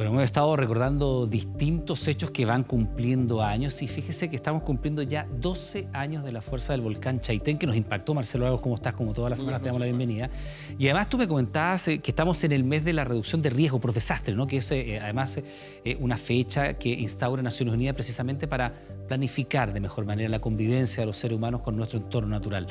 Bueno, hemos estado recordando distintos hechos que van cumpliendo años y fíjese que estamos cumpliendo ya 12 años de la fuerza del volcán Chaitén, que nos impactó. Marcelo Lagos, ¿cómo estás? Como todas las semanas te damos la bienvenida. Y además tú me comentabas que estamos en el mes de la reducción de riesgo por desastre, ¿no? Que es además una fecha que instaura Naciones Unidas precisamente para planificar de mejor manera la convivencia de los seres humanos con nuestro entorno natural.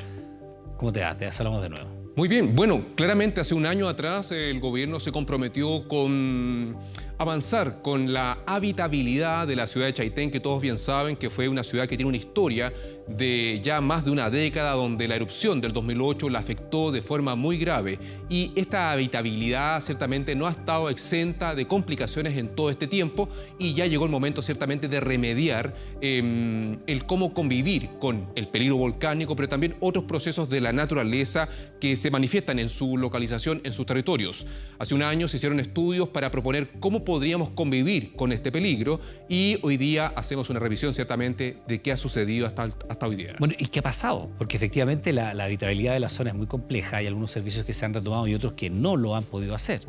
¿Cómo te va? Te saludamos de nuevo. Muy bien, bueno, claramente hace un año atrás el gobierno se comprometió con avanzar con la habitabilidad de la ciudad de Chaitén, que todos bien saben que fue una ciudad que tiene una historia de ya más de una década, donde la erupción del 2008 la afectó de forma muy grave. Y esta habitabilidad ciertamente no ha estado exenta de complicaciones en todo este tiempo y ya llegó el momento ciertamente de remediar el cómo convivir con el peligro volcánico, pero también otros procesos de la naturaleza que se manifiestan en su localización, en sus territorios. Hace un año se hicieron estudios para proponer cómo podríamos convivir con este peligro y hoy día hacemos una revisión ciertamente de qué ha sucedido hasta hoy día. Bueno, ¿y qué ha pasado? Porque efectivamente la habitabilidad de la zona es muy compleja, hay algunos servicios que se han retomado y otros que no lo han podido hacer.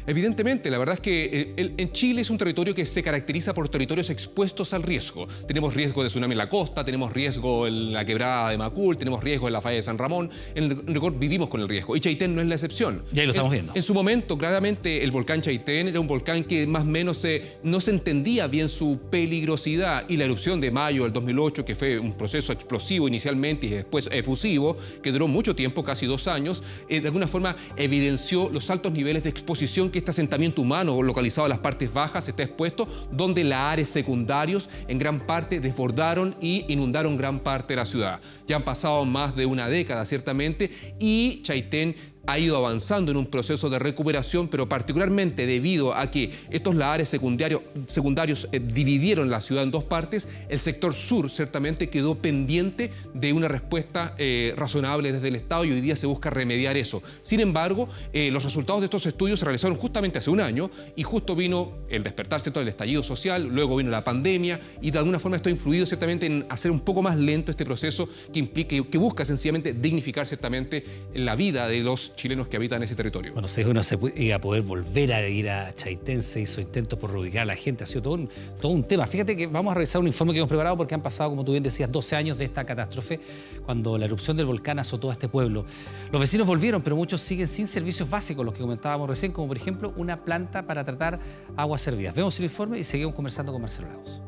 Evidentemente, la verdad es que en Chile es un territorio que se caracteriza por territorios expuestos al riesgo. Tenemos riesgo de tsunami en la costa, tenemos riesgo en la quebrada de Macul, tenemos riesgo en la falla de San Ramón. En rigor vivimos con el riesgo y Chaitén no es la excepción. Ya lo estamos viendo. En su momento, claramente, el volcán Chaitén era un volcán que más o menos no se entendía bien su peligrosidad, y la erupción de mayo del 2008, que fue un proceso explosivo inicialmente y después efusivo, que duró mucho tiempo, casi 2 años, de alguna forma evidenció los altos niveles de exposición que este asentamiento humano localizado en las partes bajas está expuesto, donde los ares secundarios en gran parte desbordaron y inundaron gran parte de la ciudad. Ya han pasado más de una década, ciertamente, y Chaitén ha ido avanzando en un proceso de recuperación, pero particularmente debido a que estos lahares secundarios dividieron la ciudad en 2 partes, el sector sur ciertamente quedó pendiente de una respuesta razonable desde el Estado y hoy día se busca remediar eso. Sin embargo, los resultados de estos estudios se realizaron justamente hace un año y justo vino el despertar, ¿cierto?, del estallido social, luego vino la pandemia y de alguna forma esto ha influido ciertamente en hacer un poco más lento este proceso que busca sencillamente dignificar ciertamente la vida de los chilenos que habitan ese territorio. Bueno, se dijo que no se iba a poder volver a ir a Chaitén, se hizo intentos por reubicar a la gente, ha sido todo un tema. Fíjate que vamos a revisar un informe que hemos preparado porque han pasado, como tú bien decías, 12 años de esta catástrofe cuando la erupción del volcán azotó a este pueblo. Los vecinos volvieron, pero muchos siguen sin servicios básicos, los que comentábamos recién, como por ejemplo una planta para tratar aguas servidas. Vemos el informe y seguimos conversando con Marcelo Lagos.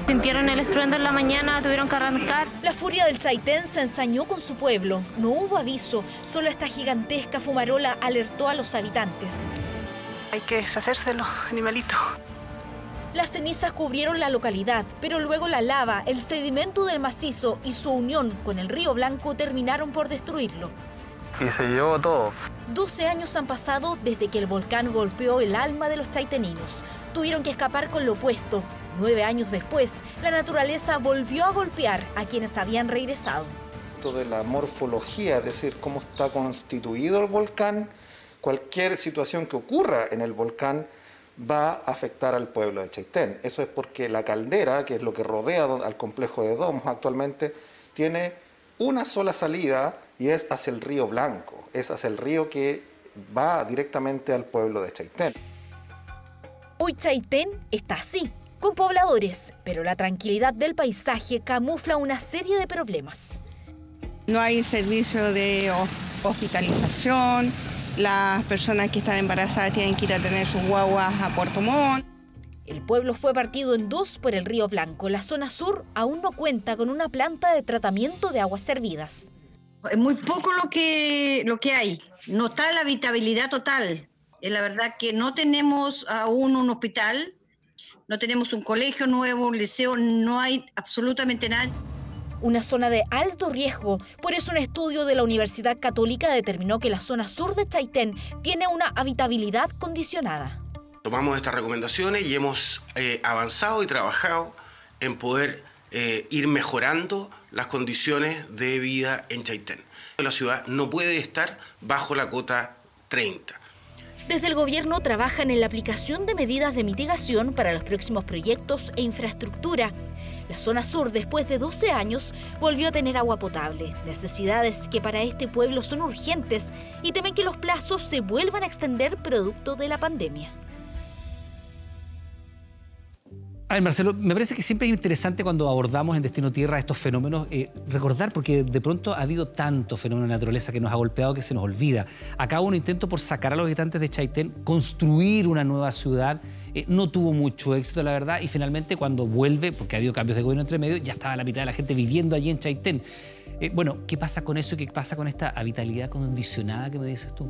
Sintieron el estruendo en la mañana, tuvieron que arrancar. La furia del Chaitén se ensañó con su pueblo. No hubo aviso, solo esta gigantesca fumarola alertó a los habitantes. Hay que deshacerse de los animalitos. Las cenizas cubrieron la localidad, pero luego la lava, el sedimento del macizo y su unión con el río Blanco terminaron por destruirlo. Y se llevó todo. 12 años han pasado desde que el volcán golpeó el alma de los chaiteninos. Tuvieron que escapar con lo opuesto. 9 años después, la naturaleza volvió a golpear a quienes habían regresado. De la morfología, es decir, cómo está constituido el volcán, cualquier situación que ocurra en el volcán va a afectar al pueblo de Chaitén. Eso es porque la caldera, que es lo que rodea al complejo de domos actualmente, tiene una sola salida y es hacia el río Blanco, es hacia el río que va directamente al pueblo de Chaitén. Hoy Chaitén está así, con pobladores, pero la tranquilidad del paisaje camufla una serie de problemas. No hay servicio de hospitalización, las personas que están embarazadas tienen que ir a tener sus guaguas a Puerto Montt. El pueblo fue partido en 2 por el río Blanco. La zona sur aún no cuenta con una planta de tratamiento de aguas servidas. Es muy poco lo que hay, no está la habitabilidad total. La verdad que no tenemos aún un hospital, no tenemos un colegio nuevo, un liceo, no hay absolutamente nada. Una zona de alto riesgo, por eso un estudio de la Universidad Católica determinó que la zona sur de Chaitén tiene una habitabilidad condicionada. Tomamos estas recomendaciones y hemos avanzado y trabajado en poder ir mejorando las condiciones de vida en Chaitén. La ciudad no puede estar bajo la cota 30. Desde el gobierno trabajan en la aplicación de medidas de mitigación para los próximos proyectos e infraestructura. La zona sur, después de 12 años, volvió a tener agua potable, necesidades que para este pueblo son urgentes y temen que los plazos se vuelvan a extender producto de la pandemia. A ver, Marcelo, me parece que siempre es interesante cuando abordamos en Destino Tierra estos fenómenos, recordar, porque de pronto ha habido tanto fenómeno de naturaleza que nos ha golpeado que se nos olvida. Acá hubo un intento por sacar a los habitantes de Chaitén, construir una nueva ciudad, no tuvo mucho éxito, la verdad, y finalmente cuando vuelve, porque ha habido cambios de gobierno entre medio, ya estaba la mitad de la gente viviendo allí en Chaitén. Bueno, ¿qué pasa con eso y qué pasa con esta habitabilidad condicionada que me dices tú?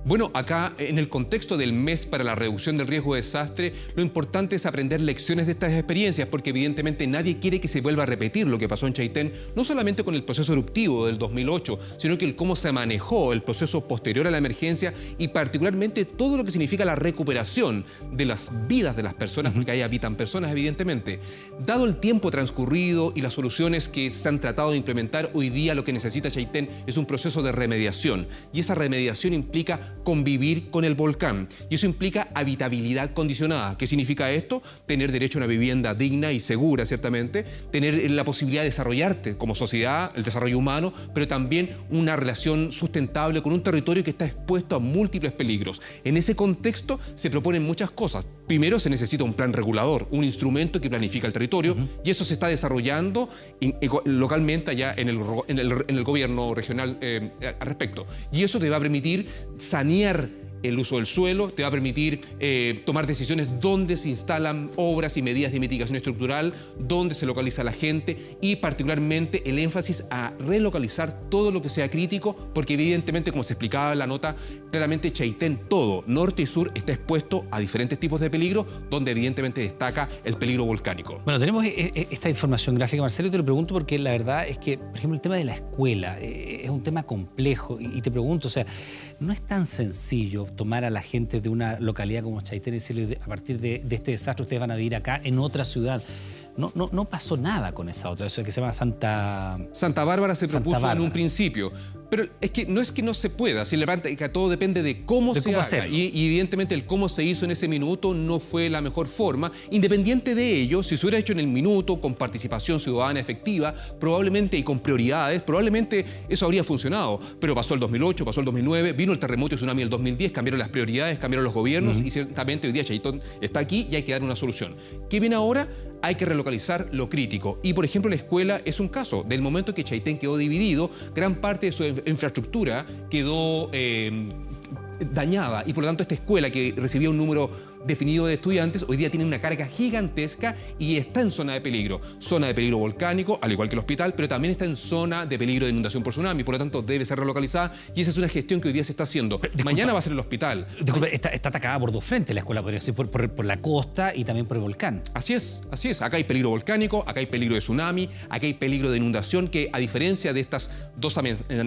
Bueno, acá en el contexto del mes para la reducción del riesgo de desastre, lo importante es aprender lecciones de estas experiencias, porque evidentemente nadie quiere que se vuelva a repetir lo que pasó en Chaitén, no solamente con el proceso eruptivo del 2008, sino que el cómo se manejó el proceso posterior a la emergencia y particularmente todo lo que significa la recuperación de las vidas de las personas, porque ahí habitan personas evidentemente. Dado el tiempo transcurrido y las soluciones que se han tratado de implementar, hoy día lo que necesita Chaitén es un proceso de remediación, y esa remediación implica convivir con el volcán. Y eso implica habitabilidad condicionada. ¿Qué significa esto? Tener derecho a una vivienda digna y segura, ciertamente, tener la posibilidad de desarrollarte como sociedad, el desarrollo humano, pero también una relación sustentable con un territorio que está expuesto a múltiples peligros. En ese contexto se proponen muchas cosas. Primero se necesita un plan regulador, un instrumento que planifica el territorio, y eso se está desarrollando localmente allá en el gobierno regional al respecto. Y eso te va a permitir sanear el uso del suelo, te va a permitir tomar decisiones dónde se instalan obras y medidas de mitigación estructural, dónde se localiza la gente y particularmente el énfasis a relocalizar todo lo que sea crítico, porque evidentemente, como se explicaba en la nota, claramente Chaitén, todo, norte y sur, está expuesto a diferentes tipos de peligro, donde evidentemente destaca el peligro volcánico. Bueno, tenemos esta información gráfica, Marcelo, y te lo pregunto porque la verdad es que, por ejemplo, el tema de la escuela es un tema complejo y te pregunto, o sea, no es tan sencillo tomar a la gente de una localidad como Chaitén y decirle, a partir de este desastre ustedes van a vivir acá en otra ciudad. No pasó nada con esa otra, eso que se llama Santa Bárbara se propuso en un principio. Pero es que no se pueda, que todo depende de cómo se haga. Y evidentemente el cómo se hizo en ese minuto no fue la mejor forma. Independiente de ello, si se hubiera hecho en el minuto, con participación ciudadana efectiva, probablemente y con prioridades, probablemente eso habría funcionado. Pero pasó el 2008, pasó el 2009, vino el terremoto y tsunami del 2010, cambiaron las prioridades, cambiaron los gobiernos y ciertamente hoy día Chaitén está aquí y hay que dar una solución. ¿Qué viene ahora? Hay que relocalizar lo crítico. Y, por ejemplo, la escuela es un caso. Del momento que Chaitén quedó dividido, gran parte de su infraestructura quedó dañada. Y, por lo tanto, esta escuela que recibía un número definido de estudiantes, hoy día tiene una carga gigantesca y está en zona de peligro. Zona de peligro volcánico, al igual que el hospital, pero también está en zona de peligro de inundación por tsunami. Por lo tanto, debe ser relocalizada y esa es una gestión que hoy día se está haciendo. Mañana va a ser el hospital. Disculpe, está atacada por dos frentes la escuela, podría decir, por la costa y también por el volcán. Así es, así es. Acá hay peligro volcánico, acá hay peligro de tsunami, acá hay peligro de inundación, que a diferencia de estas dos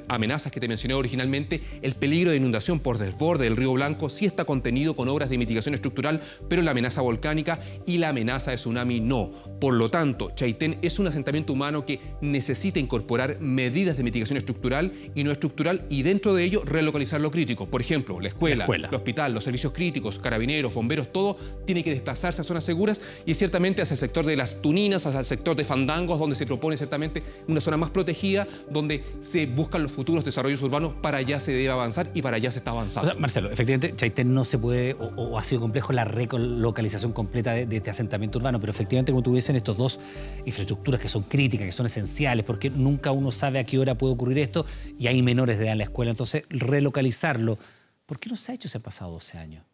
amenazas que te mencioné originalmente, el peligro de inundación por desborde del río Blanco sí está contenido con obras de mitigación estructural, pero la amenaza volcánica y la amenaza de tsunami no. Por lo tanto, Chaitén es un asentamiento humano que necesita incorporar medidas de mitigación estructural y no estructural y dentro de ello relocalizar lo crítico. Por ejemplo, la escuela, el hospital, los servicios críticos, carabineros, bomberos, todo tiene que desplazarse a zonas seguras y ciertamente hacia el sector de las Tuninas, hacia el sector de Fandangos, donde se propone ciertamente una zona más protegida, donde se buscan los futuros desarrollos urbanos. Para allá se debe avanzar y para allá se está avanzando. O sea, Marcelo, efectivamente, Chaitén no se puede o ha sido complejo la relocalización completa de este asentamiento urbano, pero efectivamente, como tú dices, estos dos infraestructuras que son críticas, que son esenciales, porque nunca uno sabe a qué hora puede ocurrir esto y hay menores de edad en la escuela, entonces relocalizarlo. ¿Por qué no se ha hecho? Se han pasado 12 años.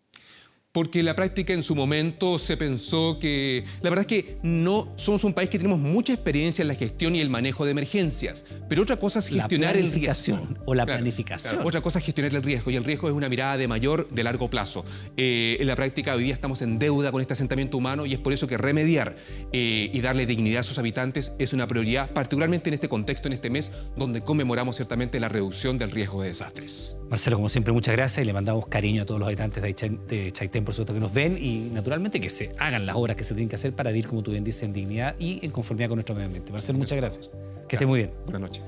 Porque la práctica en su momento se pensó que... La verdad es que no somos un país que tenemos mucha experiencia en la gestión y el manejo de emergencias, pero otra cosa es gestionar el riesgo. O la planificación. Claro, otra cosa es gestionar el riesgo, y el riesgo es una mirada de largo plazo. En la práctica hoy día estamos en deuda con este asentamiento humano y es por eso que remediar y darle dignidad a sus habitantes es una prioridad, particularmente en este contexto, en este mes, donde conmemoramos ciertamente la reducción del riesgo de desastres. Marcelo, como siempre, muchas gracias y le mandamos cariño a todos los habitantes de Chaitén, por supuesto, que nos ven y naturalmente que se hagan las obras que se tienen que hacer para vivir, como tú bien dices, en dignidad y en conformidad con nuestro medio ambiente. Marcelo, muchas gracias. Que esté muy bien. Buenas noches.